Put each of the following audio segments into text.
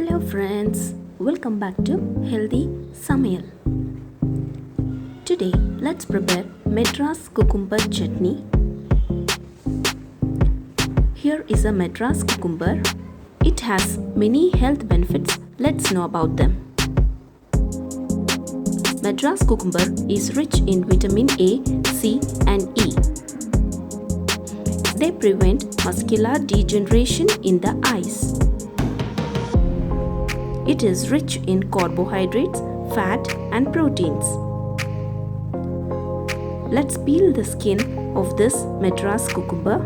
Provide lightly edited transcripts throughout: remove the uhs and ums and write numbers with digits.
Hello friends, welcome back to Healthy Samayal. Today let's prepare Madras cucumber chutney. Here is a Madras cucumber. It has many health benefits. Let's know about them. Madras cucumber is rich in vitamin A, C and E. They prevent macular degeneration in the eyes. It is rich in carbohydrates, fat and proteins. Let's peel the skin of this Madras cucumber.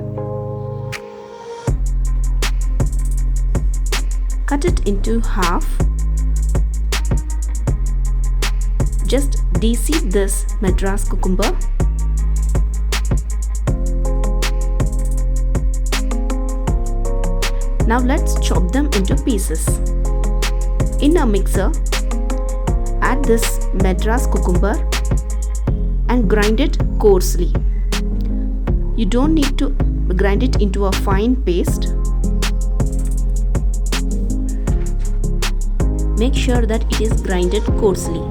Cut it into half. Just de-seed this Madras cucumber. Now let's chop them into pieces. In a mixer, add this Madras cucumber and grind it coarsely. You don't need to grind it into a fine paste. Make sure that it is grinded coarsely.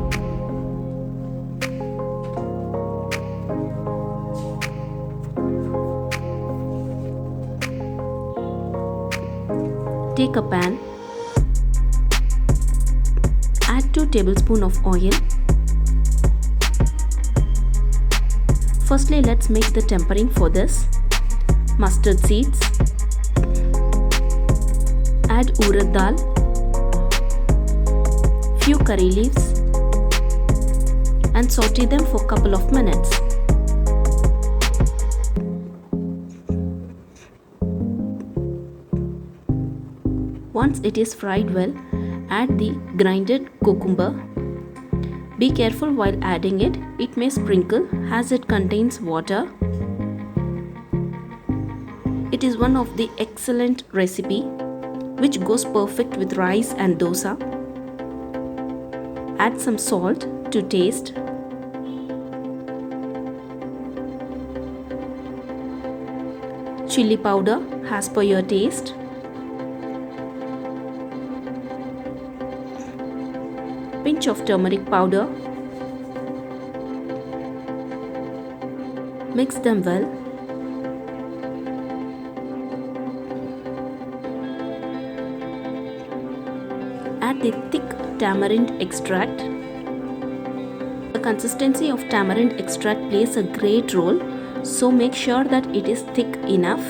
Take a pan. Add 2 tablespoons of oil. Firstly, let's make the tempering for this. Mustard seeds. Add urad dal. Few curry leaves. And saute them for a couple of minutes. Once it is fried well, add the grinded cucumber. Be careful while adding it. It may sprinkle as it contains water. It is one of the excellent recipe which goes perfect with rice and dosa. Add some salt to taste. Chili powder as per your taste. Pinch of turmeric powder. Mix them well. Add the thick tamarind extract. The consistency of tamarind extract plays a great role, so make sure that it is thick enough.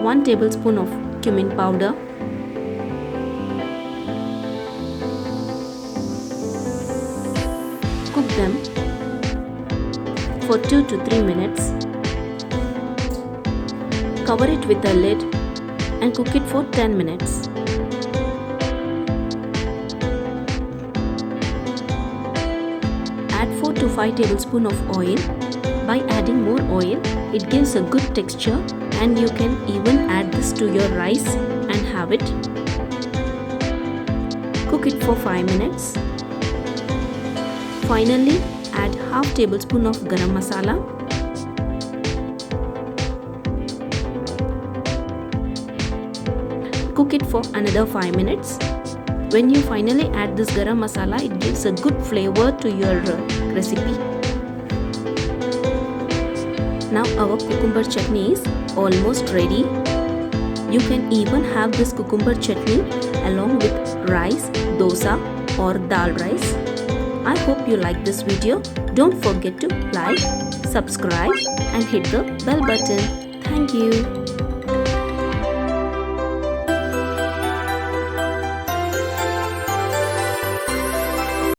One tablespoon of cumin powder. Cook them for 2 to 3 minutes. Cover it with a lid and cook it for 10 minutes. Add 4 to 5 tablespoons of oil. By adding more oil, it gives a good texture. And you can even add this to your rice and have it. Cook it for 5 minutes. Finally, add half tablespoon of garam masala. Cook it for another 5 minutes. When you finally add this garam masala, it gives a good flavor to your recipe. Now our cucumber chutney is almost ready. You can even have this cucumber chutney along with rice, dosa or dal rice. I hope you like this video. Don't forget to like, subscribe and hit the bell button. Thank you.